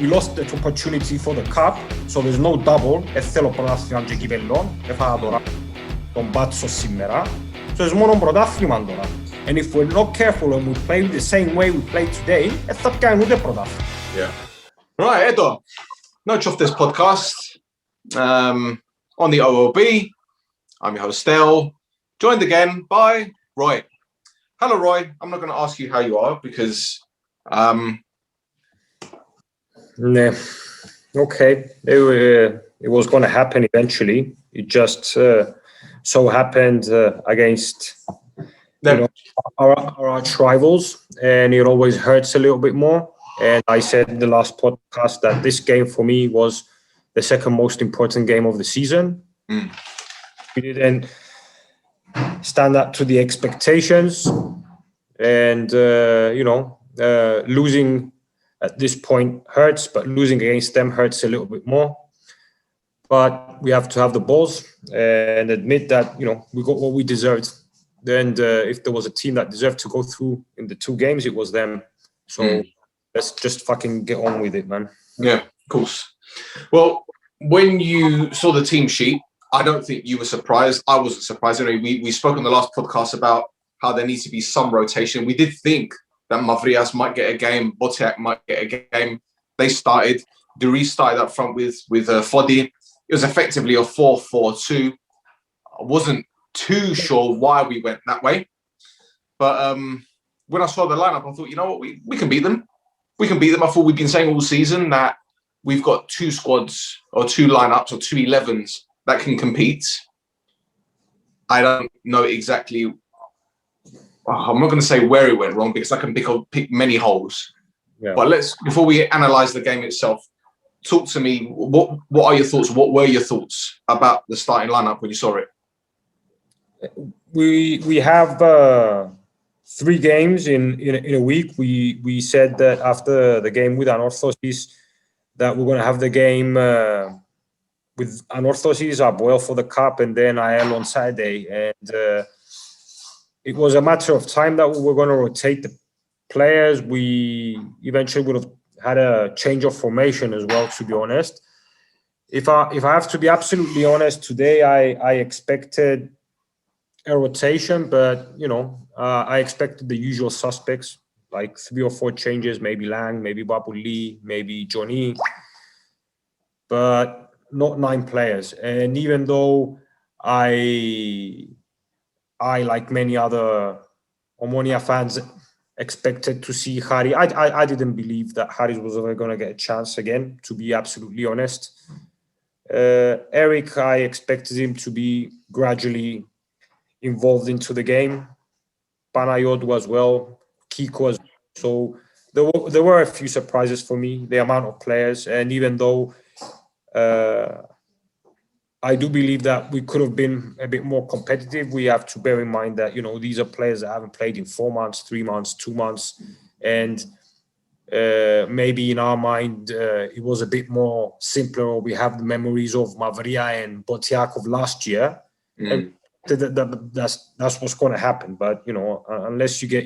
we lost the opportunity for the cup, so there's no double. Θέλω πρωτάθλημα και κύπελλο, έφαγα τώρα τον μπάτσο σήμερα. So there's μόνο πρωτάθλημα τώρα. And if we're not careful and we play the same way we play today, θα πιάνουν ούτε πρωτάθλημα. Yeah. Right, Edo. Note off this podcast on the OOB. I'm your host, Dale, joined again by Roy. Hello, Roy. I'm not going to ask you how you are because... Nah. Okay. It was going to happen eventually. It just so happened against our arch rivals, and it always hurts a little bit more. And I said in the last podcast that this game for me was the second most important game of the season. We didn't stand up to the expectations, and losing at this point hurts, but losing against them hurts a little bit more. But we have to have the balls and admit that we got what we deserved. And if there was a team that deserved to go through in the two games, it was them. So let's just fucking get on with it, man. Yeah, of course. Well, when you saw the team sheet, I don't think you were surprised. I wasn't surprised. We spoke on the last podcast about how there needs to be some rotation. We did think that Mavrias might get a game, Botiak might get a game. They started. Duri started up front with Fodi. It was effectively a 4-4-2. I wasn't too sure why we went that way. But when I saw the lineup, I thought, you know what, we can beat them. We can beat them. I thought we've been saying all season that we've got two squads or two lineups or two 11s that can compete. I don't know exactly. I'm not going to say where it went wrong because I can pick many holes. Yeah. But before we analyze the game itself, talk to me. What are your thoughts? What were your thoughts about the starting lineup when you saw it? We have 3 games in a week. We said that after the game with Anorthosis that we're going to have the game with Anorthosis, Apoel for the cup, and then AEL on Saturday. And it was a matter of time that we were going to rotate the players. We eventually would have had a change of formation as well, to be honest. If I have to be absolutely honest, today I expected a rotation, but I expected the usual suspects, like 3 or 4 changes, maybe Lang, maybe Babu Lee, maybe Johnny, but not 9 players. And even though I like many other Omonoia fans expected to see Harry, I didn't believe that Harry was ever going to get a chance again, to be absolutely honest. Eric, I expected him to be gradually involved into the game. Panayot as well, Kiko as well. So there were a few surprises for me, the amount of players. And even though I do believe that we could have been a bit more competitive, we have to bear in mind that, these are players that haven't played in 4 months, 3 months, 2 months. And maybe in our mind, it was a bit more simpler, or we have the memories of Mavria and Botiak of last year. And that's what's going to happen. But, unless you get,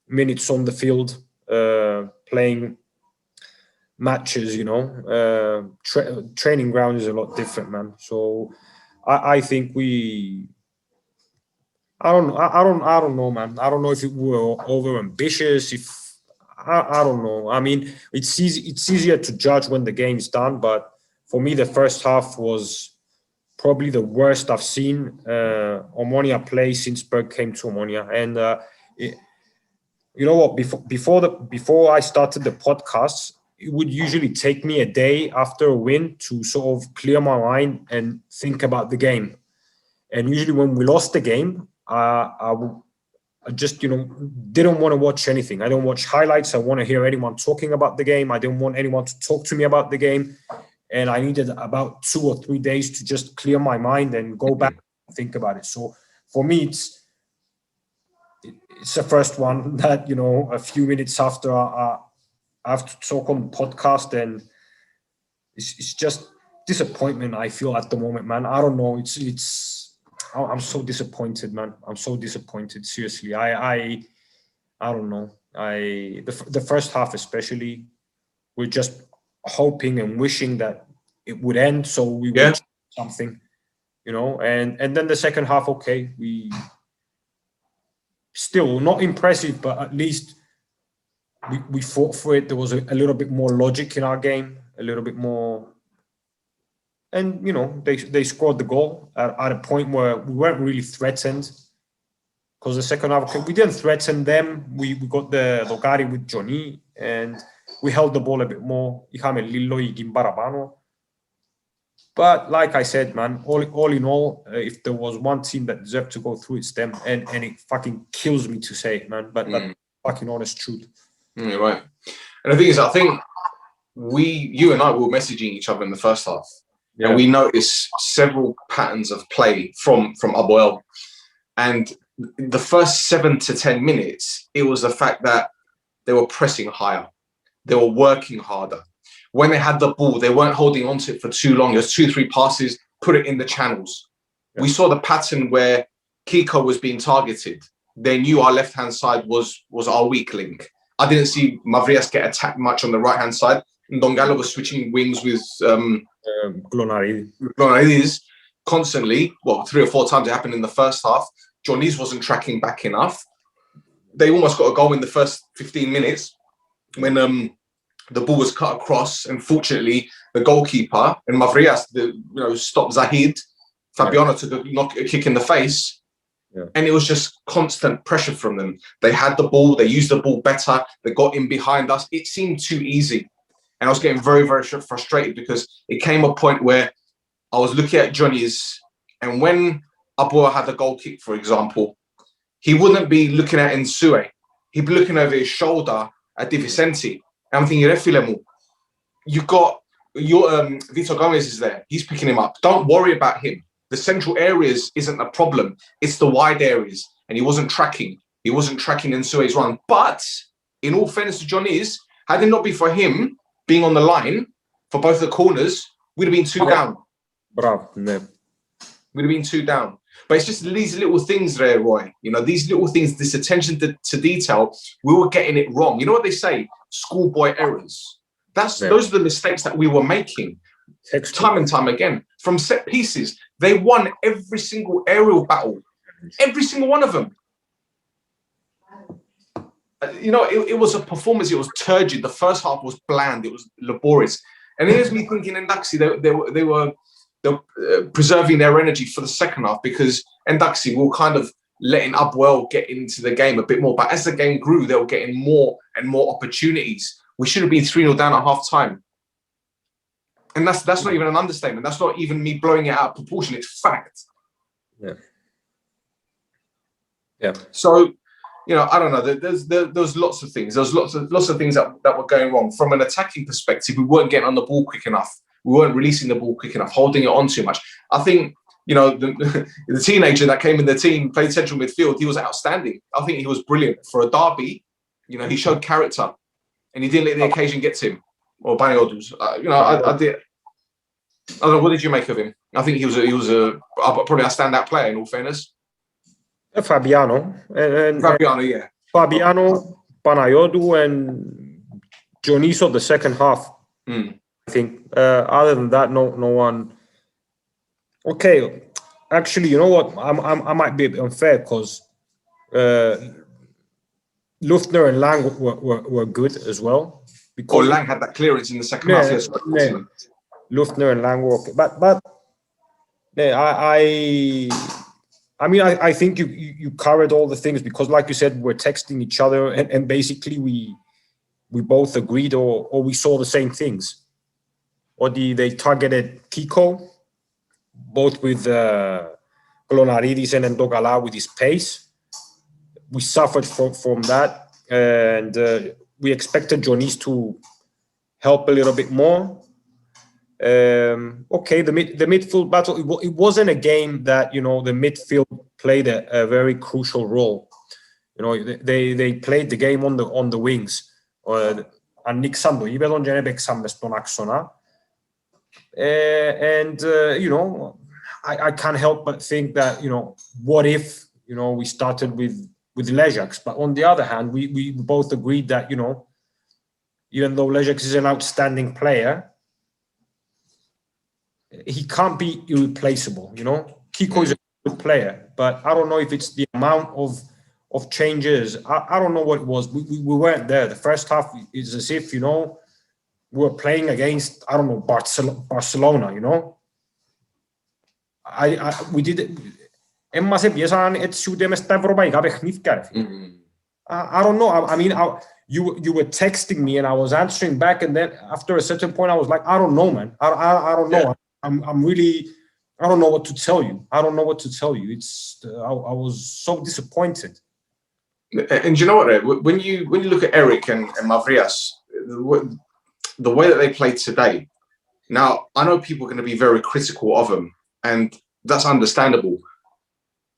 minutes on the field, playing matches, training ground is a lot different, man. So I think I don't know, man. I don't know if we were over ambitious. I don't know. I mean, it's easier to judge when the game's done, but for me, the first half was probably the worst I've seen Omonoia play since Berg came to Omonoia. And you know what? Before I started the podcast, it would usually take me a day after a win to sort of clear my mind and think about the game. And usually when we lost the game, I just, didn't want to watch anything. I don't watch highlights. I want to hear anyone talking about the game. I didn't want anyone to talk to me about the game. And I needed about 2 or 3 days to just clear my mind and go back and think about it. So for me, it's the first one that, a few minutes after I have to talk on the podcast, and it's just disappointment I feel at the moment, man. I don't know. I'm so disappointed, man. I'm so disappointed. Seriously, I don't know. The first half especially, we're just hoping and wishing that it would end, so we would change something, you know. And then the second half, okay, we still not impressive, but at least we fought for it. There was a little bit more logic in our game, a little bit more. And, you know, they scored the goal at a point where we weren't really threatened. Because the second half, we didn't threaten them. We got the Logari with Johnny, and we held the ball a bit more. But like I said, man, all in all, if there was one team that deserved to go through, it's them. And it fucking kills me to say it, man. But that's fucking honest truth. Right. And the thing is, I think you and I were messaging each other in the first half. Yeah. And we noticed several patterns of play from Apoel. And the first 7 to 10 minutes, it was the fact that they were pressing higher. They were working harder. When they had the ball, they weren't holding on to it for too long. It was 2-3 passes, put it in the channels. Yeah. We saw the pattern where Kiko was being targeted. They knew our left-hand side was our weak link. I didn't see Mavrias get attacked much on the right-hand side. Ndongala was switching wings with Glonaridis constantly. Well, 3 or 4 times it happened in the first half. Johnny's wasn't tracking back enough. They almost got a goal in the first 15 minutes when the ball was cut across. And fortunately, the goalkeeper and Mavrias stopped Zahid. Fabiano took a kick in the face. Yeah. And it was just constant pressure from them. They had the ball. They used the ball better. They got in behind us. It seemed too easy. And I was getting very, very frustrated because it came a point where I was looking at Johnny's, and when Apoel had the goal kick, for example, he wouldn't be looking at Nsue. He'd be looking over his shoulder at Di Vicente. And I'm thinking, Refilemu, you got your Vitor Gomez is there. He's picking him up. Don't worry about him. The central areas isn't a problem. It's the wide areas. And he wasn't tracking. He wasn't tracking Nsue's run. But in all fairness to Johnny's, had it not been for him being on the line for both the corners, we'd have been 2 down. Bravo. No. We'd have been 2 down. But it's just these little things there, Roy. You know, these little things, this attention to detail, we were getting it wrong. You know what they say? Schoolboy errors. Those are the mistakes that we were making time and time again. From set pieces, they won every single aerial battle. Every single one of them. You know, it was a performance. It was turgid. The first half was bland. It was laborious. And here's me thinking, Ndaxi, they were preserving their energy for the second half because Ndaxi were kind of letting Apoel get into the game a bit more. But as the game grew, they were getting more and more opportunities. We should have been 3-0 down at half time. And that's not even an understatement. That's not even me blowing it out of proportion. It's fact. Yeah. Yeah. So, you know, I don't know. There's lots of things. There's lots of things that were going wrong. From an attacking perspective, we weren't getting on the ball quick enough. We weren't releasing the ball quick enough, holding it on too much. I think, you know, the teenager that came in the team, played central midfield, he was outstanding. I think he was brilliant. For a derby, you know, he showed character. And he didn't let the occasion get to him. Or Banyodus. You know, I did. I don't know, what did you make of him? I think he was probably a standout player, in all fairness. Fabiano. Fabiano, yeah. Fabiano, Panayodu, and Dioniso the second half. I think. Other than that, no one. Okay, actually, you know what? I might be a bit unfair because Luftner and Lang were good as well. Because Lang had that clearance in the second half. Yes, Luftner and Lang were okay. But I mean, I think you covered all the things because, like you said, we're texting each other and basically we both agreed or we saw the same things. Or they targeted Kiko, both with Glonaridis and Ndogala with his pace. We suffered from that, and we expected Johnny's to help a little bit more. Okay, the midfield battle, it wasn't a game that, you know, the midfield played a very crucial role. You know, they played the game on the wings. Ανοίξαν το γήπεδο και έπαιξαν μες στον άξονα. And you know, I can't help but think that, you know, what if, you know, we started with Lejax, but on the other hand, we both agreed that, you know, even though Lejek is an outstanding player, he can't be irreplaceable, you know? Kiko is a good player, but I don't know if it's the amount of changes. I don't know what it was. We weren't there. The first half is as if, you know, we were playing against, I don't know, Barcelona, you know? We did it. Εμάς πιέσαν έτσι ούτε μες στα ευρωπαϊκά παιχνίδια. I don't know. I mean, you were texting me and I was answering back, and then after a certain point, I was like, I don't know, man. I don't know. I'm really, I don't know what to tell you. I don't know what to tell you. It's I was so disappointed. And you know what? When you look at Eric and Mavrias, the way that they played today. Now I know people are going to be very critical of them, and that's understandable.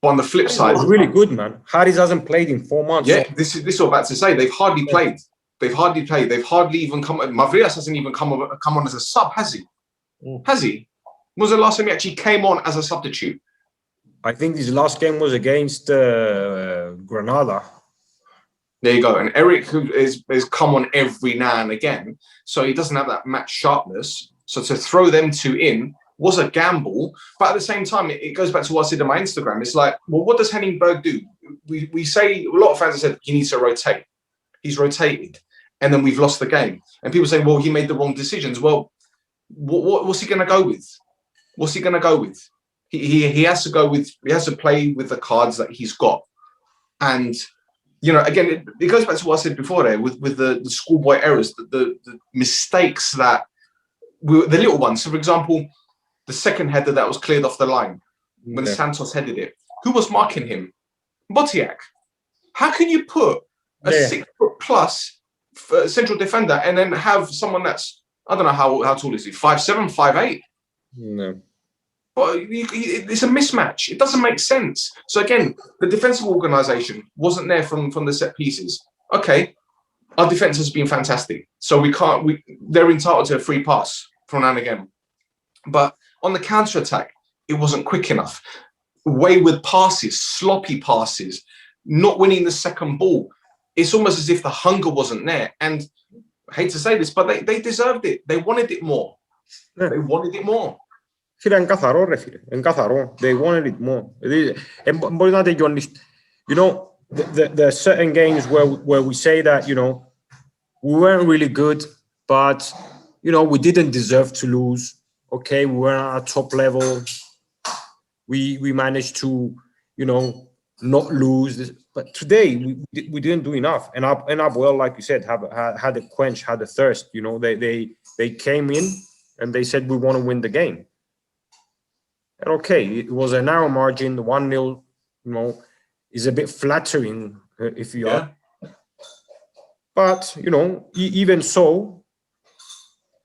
But on the flip side, it's really good, man. Harris hasn't played in 4 months. Yeah, so. This is what I'm about to say. They've hardly played. They've hardly played. They've hardly even come. Mavrias hasn't even come on as a sub, has he? Has he? When was the last time he actually came on as a substitute? I think his last game was against Granada. There you go. And Eric, who is come on every now and again, so he doesn't have that match sharpness. So to throw them two in was a gamble, but at the same time, it goes back to what I said on my Instagram. It's like, well, what does Henning Berg do? We say, a lot of fans have said he needs to rotate. He's rotated, and then we've lost the game. And people say, well, he made the wrong decisions. Well, what's he going to go with? What's he going to go with? He has to go with. He has to play with the cards that he's got. And you know, again, it goes back to what I said before there with the schoolboy errors, the mistakes that the little ones. So, for example, the second header that was cleared off the line when Santos headed it. Who was marking him? Botiak. How can you put a 6 foot plus central defender and then have someone that's, I don't know how tall is he, 5'7", 5'8"? No. But it's a mismatch. It doesn't make sense. So again, the defensive organisation wasn't there from the set pieces. Okay, our defence has been fantastic. So they're entitled to a free pass from now and again. But on the counter-attack, it wasn't quick enough. Wayward passes, sloppy passes, not winning the second ball. It's almost as if the hunger wasn't there. And I hate to say this, but they deserved it. They wanted it more. They wanted it more. Φίλε, είναι καθαρό, ρε φίλε. Είναι καθαρό. They wanted it more. Μπορεί να τελειώνεις. You know, there are certain games where we say that, you know, we weren't really good, but, you know, we didn't deserve to lose. Okay, we were at a top level. We managed to, you know, not lose. But today, we didn't do enough. And Apoel, like you said, had a quench, had a thirst. You know, they came in and they said, we want to win the game. And okay, it was a narrow margin. The 1-0, you know, is a bit flattering if you are. But, you know, even so,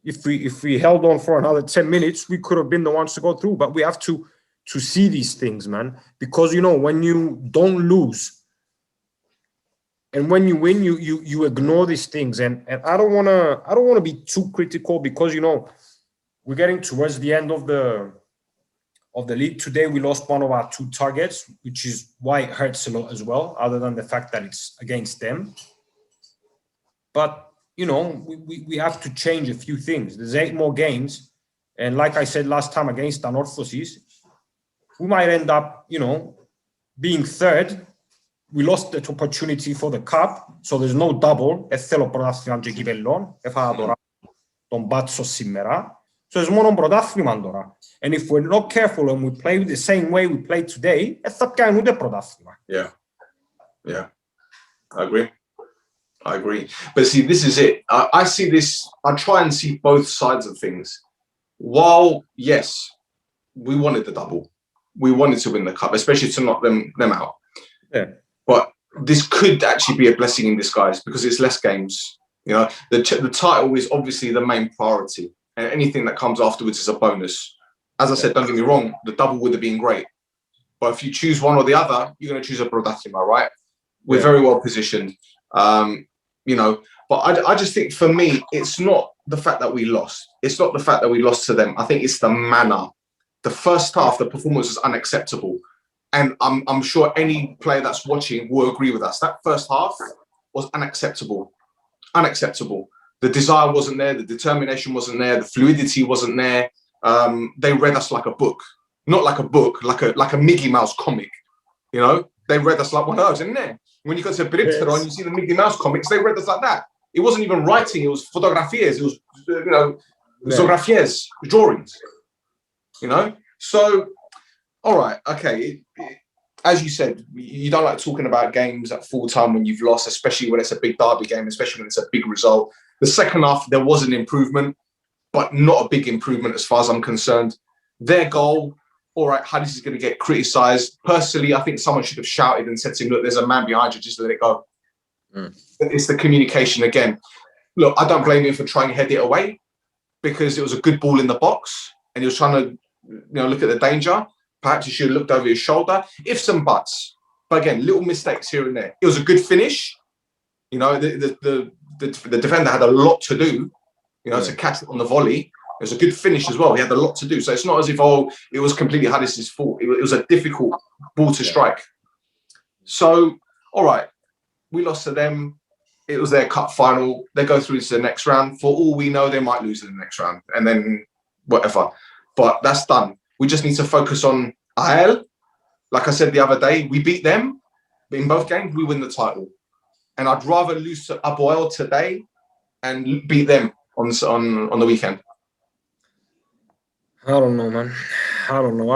if we held on for another 10 minutes, we could have been the ones to go through. But we have to see these things, man, because, you know, when you don't lose and when you win, you ignore these things. And I don't want to be too critical because, you know, we're getting towards the end of the league. Today we lost one of our 2 targets, which is why it hurts a lot as well, other than the fact that it's against them. But, you know, we have to change a few things. There's 8 more games. And like I said last time against Anorthosis, we might end up, you know, being 3rd. We lost the opportunity for the cup, so there's no double. Θέλω πρωτάθλημα και κυπέλλον. Έφαγα τώρα τον μπάτσο σήμερα. So there's μόνο πρωτάθλημα τώρα. And if we're not careful and we play the same way we played today, θα πιάνουν ούτε πρωτάθλημα. Yeah. I agree. But see, this is it. I see this, I try and see both sides of things. While, yes, we wanted the double. We wanted to win the cup, especially to knock them out. Yeah. But this could actually be a blessing in disguise because it's less games. You know, the title is obviously the main priority. And anything that comes afterwards is a bonus. As I said, don't get me wrong, the double would have been great. But if you choose one or the other, you're going to choose a Brodatima, right? We're very well positioned. You know, but I just think for me, it's not the fact that we lost. It's not the fact that we lost to them. I think it's the manner. The first half, the performance was unacceptable. And I'm sure any player that's watching will agree with us. That first half was unacceptable. Unacceptable. The desire wasn't there. The determination wasn't there. The fluidity wasn't there. They read us like a book, not like a book, like a Mickey Mouse comic. You know, they read us like one of those, isn't it? When you go to Bripster and you see the Mickey Mouse comics, they read us like that. It wasn't even writing; it was fotografias. It was, you know, zografias, drawings. You know, so all right, okay. As you said, you don't like talking about games at full time when you've lost, especially when it's a big derby game, especially when it's a big result. The second half, there was an improvement, but not a big improvement as far as I'm concerned. Their goal, all right, Hadis is going to get criticised. Personally, I think someone should have shouted and said to him, look, there's a man behind you, just let it go. It's the communication again. Look, I don't blame him for trying to head it away because it was a good ball in the box and he was trying to, you know, look at the danger. Perhaps he should have looked over his shoulder. Ifs and buts. But again, little mistakes here and there. It was a good finish. You know, the defender had a lot to do, you know, to catch it on the volley. It was a good finish as well. He had a lot to do. So it's not as if, oh, it was completely Hadis's fault. It was a difficult ball to strike. So, all right, we lost to them. It was their cup final. They go through to the next round. For all we know, they might lose in the next round. And then whatever. But that's done. We just need to focus on Apoel. Like I said the other day, we beat them. But in both games, we win the title. And I'd rather lose to Apoel today and beat them on the weekend. I don't know, man. I don't know.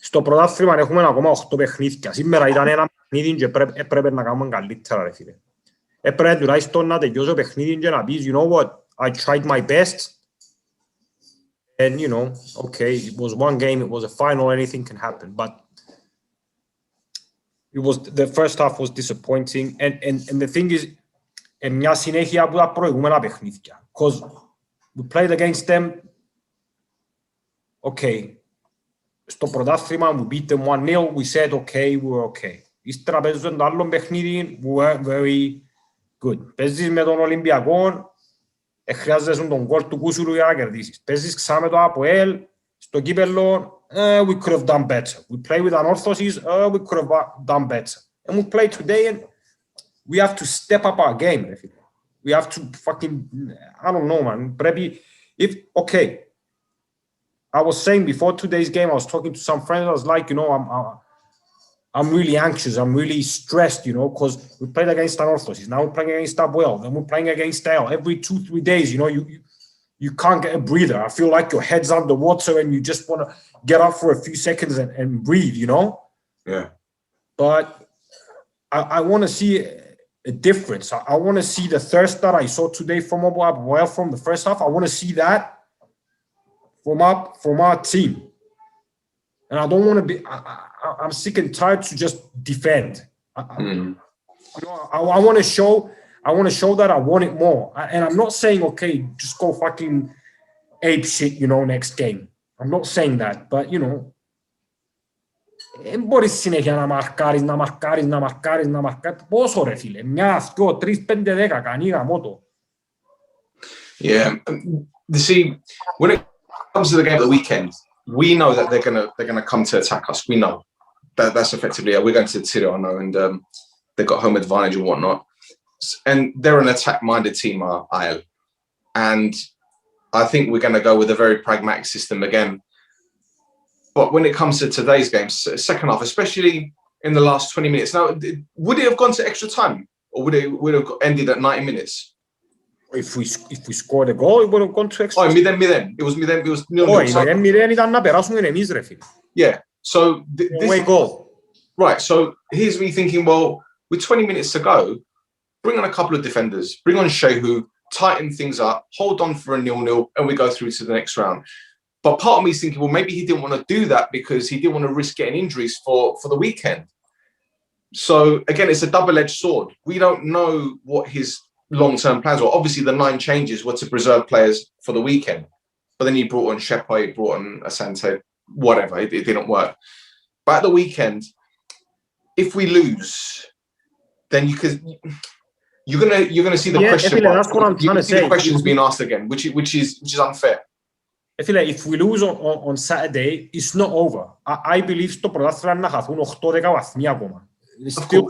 Στο πρωτάθλημα έχουμε ακόμα 8 παιχνίδια. Σήμερα ήταν ένα παιχνίδι και έπρεπε να κάνουμε καλύτερα, ρε φίλε. Έπρεπε τουλάχιστον να τελειώσει το παιχνίδι και να πεις, you know what, I tried my best. And, you know, okay, it was one game, it was a final, anything can happen. But it was, the first half was disappointing. And the thing is, μια συνέχεια από τα προηγούμενα παιχνίδια. Because we played against them, okay, στο πρωτάθλημα, we beat them 1-0, we said, okay, we were okay. Ύστερα παίζουν το άλλο παιχνίδι, we were very good. Παίζεις με τον Ολυμπιακό, χρειάζεσαι τον γκολ του Κούσουρου για να κερδίσεις. Παίζεις ξανά με το Apoel, στο κύπελλο, we could have done better. We play with Anorthosis, we could have done better. And we play today and we have to step up our game. We have to fucking, I don't know, man. Okay. I was saying before today's game, I was talking to some friends, I was like, you know, I'm really anxious, I'm really stressed, you know, because we played against Anorthosis, now we're playing against Apoel, then we're playing against Apoel. Every 2-3 days, you know, you can't get a breather. I feel like your head's underwater and you just want to get up for a few seconds and breathe, you know? Yeah. But I want to see a difference. I want to see the thirst that I saw today from Apoel from the first half. I want to see that from our team. And I don't want to be, I'm sick and tired to just defend. You know, I want to show that I want it more. And I'm not saying, okay, just go fucking ape shit, you know, next game. I'm not saying that, but you know, μπορείς συνέχεια να μαρκάρεις. Πόσο ρε φίλε, 1, 2, 3, 5, 10, κανεί γαμώτο. Yeah, you see, when it comes to the game of the weekend, we know that they're gonna come to attack us. We know that's effectively we're going to Tirana and they've got home advantage and whatnot. And they're an attack-minded team, Apoel. And I think we're going to go with a very pragmatic system again. But when it comes to today's game, second half, especially in the last 20 minutes, now would it have gone to extra time, or would it have ended at 90 minutes? If we scored a goal, it would have gone to extra time. It was 0-0. Ήταν να περάσουμε εμείς, ρε φίλε. Yeah. So away goal. Right. So here's me thinking, well, with 20 minutes to go, bring on a couple of defenders, bring on Shehu, tighten things up, hold on for a 0-0, and we go through to the next round. But part of me is thinking, well, maybe he didn't want to do that because he didn't want to risk getting injuries for the weekend. So again, it's a double-edged sword. We don't know what his long-term plans were. Obviously, the 9 changes were to preserve players for the weekend. But then he brought on Shepa, he brought on Asante, whatever. It didn't work. But at the weekend, if we lose, then you're gonna see the question. That's what I'm trying to say. The questions being asked again, which is unfair. If we lose on Saturday, it's not over. I believe στο πρωτάθλημα να χαθούν 8-10 βαθμοί ακόμα. It's still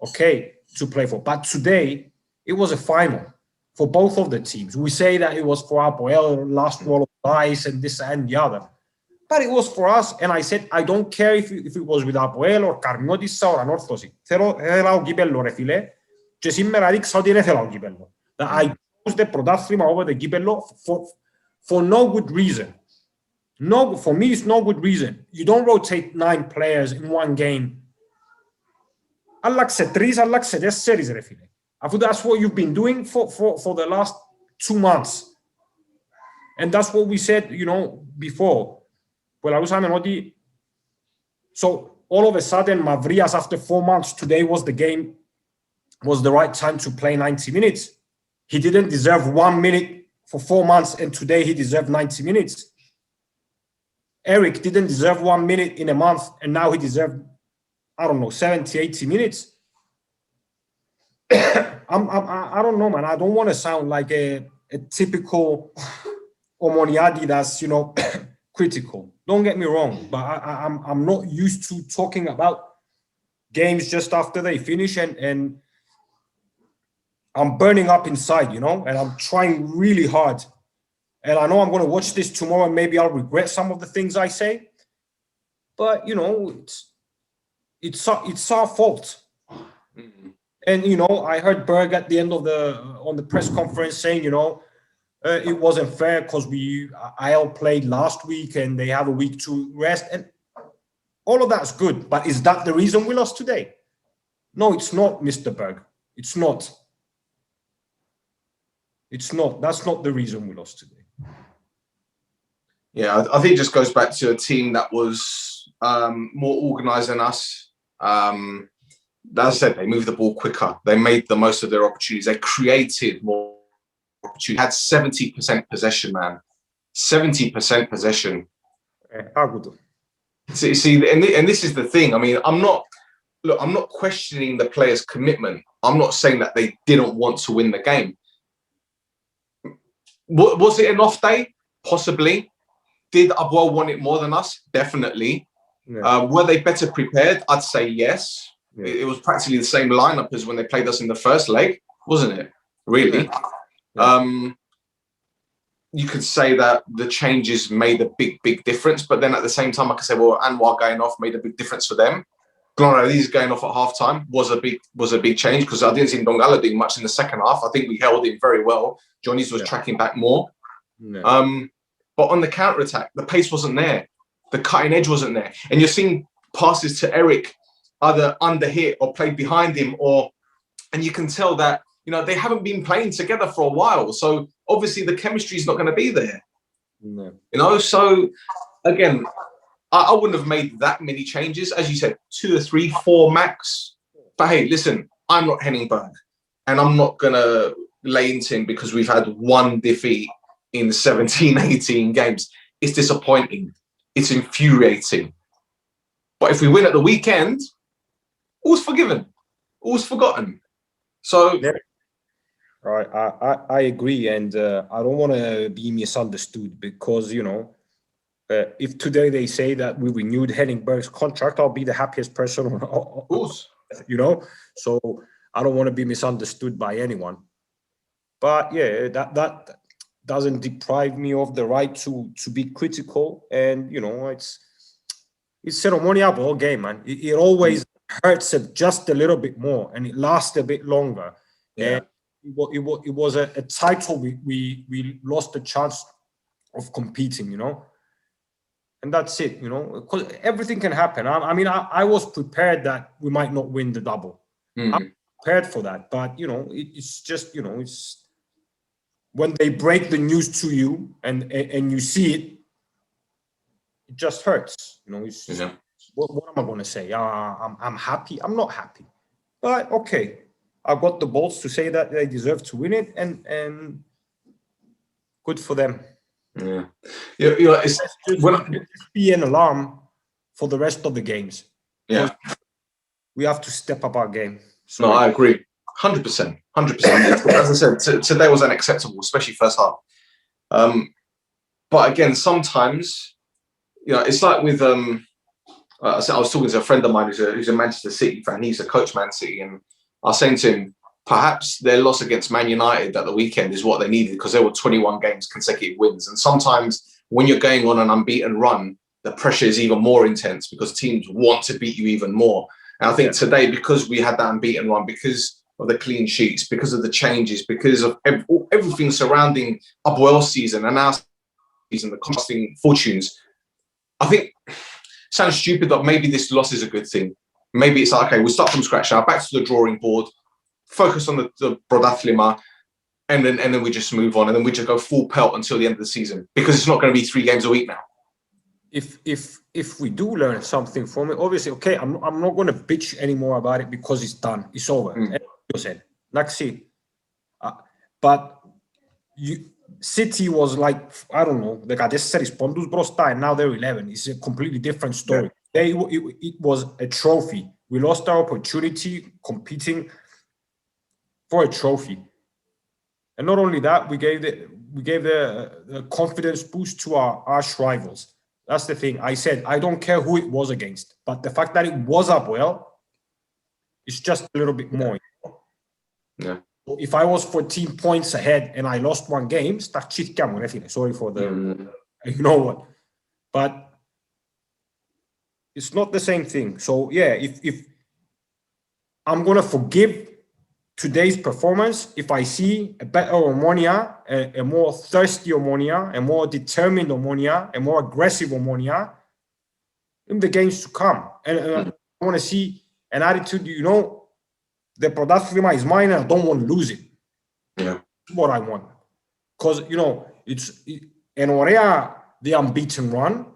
okay to play for. But today, it was a final for both of the teams. We say that it was for Apoel, last roll of dice, and this and the other. But it was for us, and I said, I don't care if it was with Apoel or Karmiotis or Anorthosi. Θέλω κύπελλο, ρε φίλε. Και σήμερα δείξα ότι δεν θέλω κύπελλο. I chose the πρωτάθλημα over the κύπελλο for no good reason. No, for me, it's no good reason. You don't rotate 9 players in one game. Άλλαξε 3, άλλαξε 4, ρε φίλε. After that's what you've been doing for the last 2 months. And that's what we said, you know, before. So all of a sudden, Mavrias, after 4 months, today was the right time to play 90 minutes. He didn't deserve 1 minute for 4 months, and today he deserved 90 minutes. Eric didn't deserve 1 minute in a month, and now he deserved, I don't know, 70, 80 minutes. I don't know, man. I don't want to sound like a typical Omonoia that's, you know, critical. Don't get me wrong, but I'm not used to talking about games just after they finish, and I'm burning up inside, you know, and I'm trying really hard. And I know I'm going to watch this tomorrow, and maybe I'll regret some of the things I say. But, you know, it's our fault. Mm-hmm. And, you know, I heard Berg at the end of on the press conference saying, you know, it wasn't fair because IL played last week and they have a week to rest. And all of that's good. But is that the reason we lost today? No, it's not, Mr. Berg. It's not. It's not. That's not the reason we lost today. Yeah, I think it just goes back to a team that was more organised than us. As I said, they moved the ball quicker. They made the most of their opportunities. They created more opportunities. Had 70% possession, man. 70% possession. See, and this is the thing. I mean, I'm not questioning the players' commitment. I'm not saying that they didn't want to win the game. Was it an off day? Possibly. Did Apoel want it more than us? Definitely. Yeah. Were they better prepared? I'd say yes. Yeah. It was practically the same lineup as when they played us in the first leg, wasn't it? Really? Yeah. Yeah. You could say that the changes made a big difference, but then at the same time, I could say, well, Anwar going off made a big difference for them. Gloradi's going off at halftime was a big change, because I didn't see Dongala doing much in the second half. I think we held him very well. Johnny's was tracking back more. Yeah. But on the counter-attack, the pace wasn't there. The cutting edge wasn't there. And you're seeing passes to Eric either under hit or played behind him, and you can tell that, you know, they haven't been playing together for a while. So obviously the chemistry is not going to be there. No. You know, so again, I wouldn't have made that many changes. As you said, 2 or 3, 4 max. But hey, listen, I'm not Henning Berg, and I'm not going to lay into him because we've had 1 defeat in 17, 18 games. It's disappointing. It's infuriating. But if we win at the weekend, all's forgiven, all's forgotten. So, yeah. Right, I agree, and I don't want to be misunderstood, because, you know, if today they say that we renewed Henning Berg's contract, I'll be the happiest person, you know. So I don't want to be misunderstood by anyone. But yeah, that doesn't deprive me of the right to be critical. And, you know, it's Omonoia all game, man. It always hurts it just a little bit more, and it lasts a bit longer. Yeah. And it was a title we lost the chance of competing, you know. And that's it, you know, because everything can happen. I mean, I was prepared that we might not win the double. I'm prepared for that. But, you know, it's just, you know, it's when they break the news to you and you see it, it just hurts. You know, it's just, what am I going to say? I'm happy. I'm not happy. But, okay, I got the balls to say that they deserve to win it, and good for them. Yeah, you know, it's be an alarm for the rest of the games. Yeah, we have to step up our game. So, no, I agree, 100%, 100%. As I said, today was unacceptable, especially first half. But again, sometimes, you know, it's like with I was talking to a friend of mine who's a Manchester City fan. He's a coach, Man City, and I was saying to him, perhaps their loss against Man United at the weekend is what they needed, because there were 21 games consecutive wins. And sometimes when you're going on an unbeaten run, the pressure is even more intense because teams want to beat you even more. And I think today, because we had that unbeaten run, because of the clean sheets, because of the changes, because of everything surrounding Apoel's season and our season, the contrasting fortunes, I think it sounds stupid that maybe this loss is a good thing. Maybe it's like, okay, we'll start from scratch now, back to the drawing board, focus on the Brodathlima, and then we just move on, and then we just go full pelt until the end of the season, because it's not going to be 3 games a week now. If we do learn something from it, obviously, okay, I'm not going to bitch anymore about it because it's done, it's over. You said, but City was like, I don't know, they got 10 πόντους μπροστά, and now they're 11. It's a completely different story. It was a trophy. We lost our opportunity competing for a trophy. And not only that, we gave the confidence boost to our arch rivals. That's the thing. I said, I don't care who it was against, but the fact that it was Apoel, it's just a little bit more. Yeah. If I was 14 points ahead and I lost 1 game, sorry for the, you know what, but it's not the same thing. So yeah, if I'm gonna forgive today's performance if I see a better Omonoia, a more thirsty Omonoia, a more determined Omonoia, a more aggressive Omonoia in the games to come. And I want to see an attitude, you know, the Brodathlima is mine and I don't want to lose it. Yeah. That's what I want. Because, you know, it's an Orea, the unbeaten run,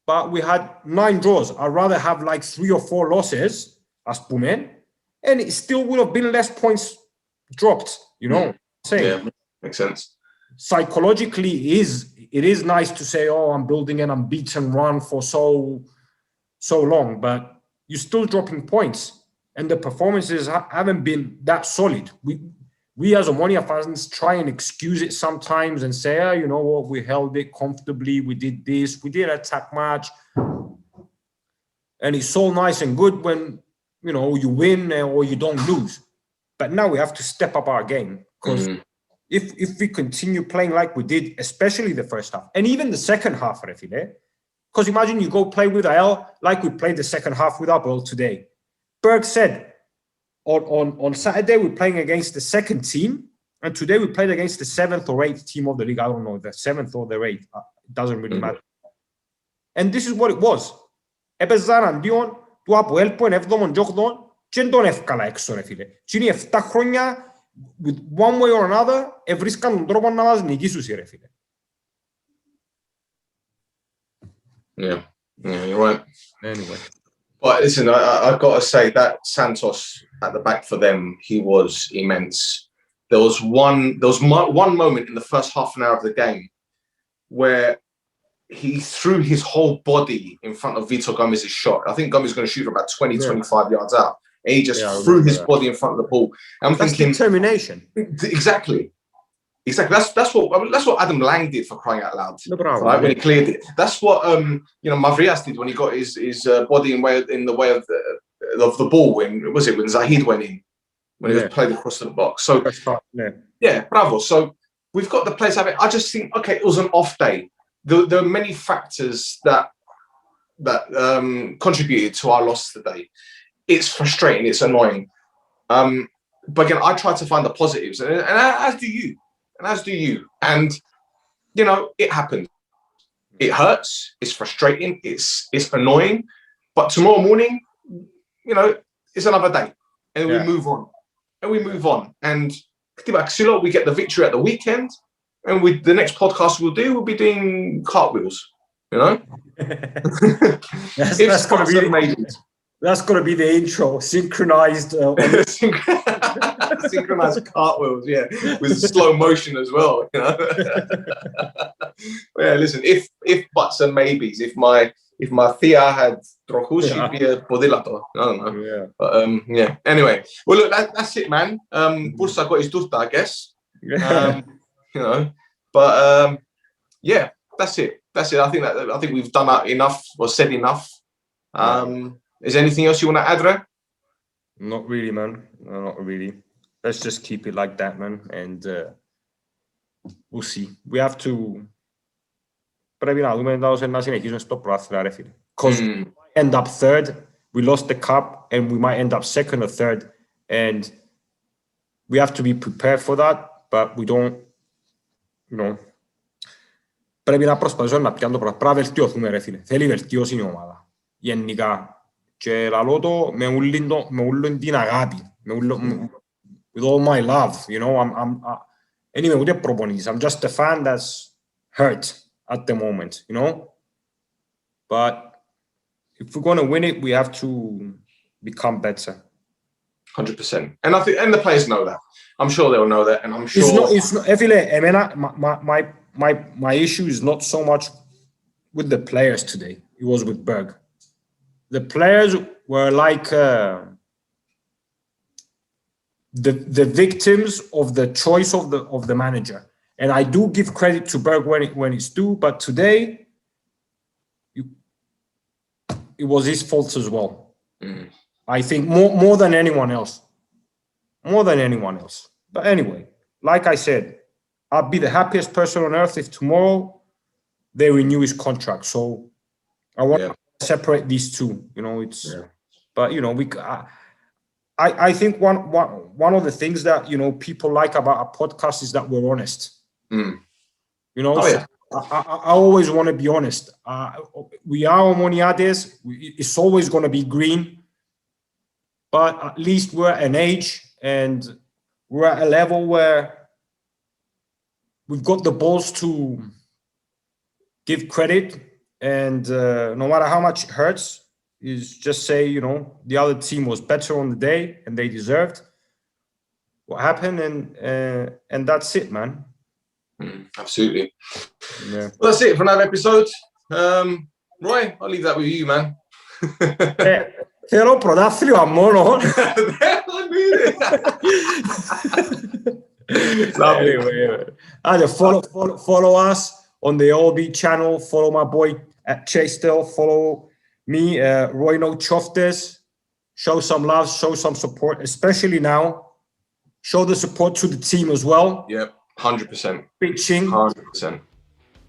but we had 9 draws. I'd rather have like 3 or 4 losses, as Pumen, and it still would have been less points dropped, you know. Yeah, makes sense. Psychologically, it is nice to say, oh, I'm building an unbeaten run for so long, but you're still dropping points, and the performances haven't been that solid. We as Omonoia fans try and excuse it sometimes and say, oh, you know what, we held it comfortably, we did this, we did attack match, and it's so nice and good when, you know, you win or you don't lose. But now we have to step up our game, because if we continue playing like we did, especially the first half and even the second half, because imagine you go play with AL like we played the second half with Apoel today. Berg said on Saturday we're playing against the second team, and today we played against the 7th or 8th team of the league. I don't know, the 7th or the 8th. It doesn't really matter. And this is what it was. Έπαιζαν αντίον του Apoel που είναι 7ον και 8ον και δεν τον εύκαλα έξω, ρε φίλε. Και είναι 7 χρόνια, with one way or another, βρίσκαν τον τρόπο να μας νικήσουν, ρε φίλε. Yeah, you're right. Anyway. But listen, I've got to say that Santos at the back for them, he was immense. There was one moment in the first half an hour of the game where he threw his whole body in front of Vitor Gomez's shot. I think Gomez is going to shoot from about 25 yards out. And he just threw his body in front of the ball. And I'm thinking, determination. Exactly. That's what Adam Lang did, for crying out loud. Right? When he cleared it. That's what you know, Mavrias did when he got his body in the way of the ball when Zahid went in, when he was played across the box. So bravo. So we've got the players having. I just think, okay, it was an off day. There are many factors that contributed to our loss today. It's frustrating. It's annoying. But again, I try to find the positives, and as do you. And you know, it happened. It hurts. It's frustrating. It's annoying. But tomorrow morning, you know, it's another day, and we move on. And we get the victory at the weekend, and the next podcast we'll be doing cartwheels. You know, that's going to be amazing. That's going to be the intro, synchronized. Synchronized cartwheels, with slow motion as well. You know? Listen, if buts and maybes, if my Thea had trochu, she'd be a podilato. I don't know. But anyway, well, look, that's it, man. Bursa got his turta, I guess. You know, but that's it. I think we've done enough or said enough. Is there anything else you want to add, Ray? Not really, man. No, not really. let's just keep it like that, man. And we'll see. We have to. Πρέπει να δούμε να συνεχίσουμε στο πρωτάθλημα, ρε φίλε. Because we might end up third. We lost the cup, and we might end up second or third. And we have to be prepared for that, but we don't, you know. Πρέπει να προσπαθήσουμε να πιάνουμε το πρωτάθλημα. Πρέπει να βελτιωθούμε, ρε φίλε. Θέλει βελτίωση η ομάδα. Γενικά. Και λαλώ το με όλη την αγάπη. With all my love, you know. Anyway, ούτε προπονήσεις. I'm just a fan that's hurt at the moment, you know. But if we're going to win it, we have to become better. 100%. And I think, and the players know that. I'm sure they'll know that, and I'm sure. It's not. My issue is not so much with the players today. It was with Berg. The players were like the victims of the choice of the manager. And I do give credit to Berg when it's due, but today it was his fault as well. I think more than anyone else. More than anyone else. But anyway, like I said, I'd be the happiest person on earth if tomorrow they renew his contract. So I want to separate these two. You know, but you know, I think one of the things that, you know, people like about our podcast is that we're honest. You know, I always want to be honest. We are Omoniades. It's always going to be green. But at least we're at an age and we're at a level where we've got the balls to give credit. And no matter how much it hurts, is just say, you know, the other team was better on the day and they deserved what happened. And that's it, man. Absolutely. Yeah. Well, that's it for another episode. Roy, I'll leave that with you, man. Θέλω πρωτάθλημα μόνο. Anyway, follow us on the OB channel. Follow my boy at Chastel. Follow me, Roy No Choftes. Show some love, show some support, especially now. Show the support to the team as well. Yep, 100%. Bitching. 100%.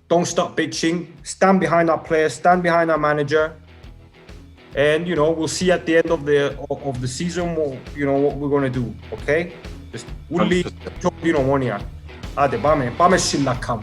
Don't stop bitching. Stand behind our players. Stand behind our manager. And, you know, we'll see at the end of the season, you know, what we're going to do. Okay? Just, we'll leave Omonoia. Άντε, πάμε. Πάμε συλλακά μου.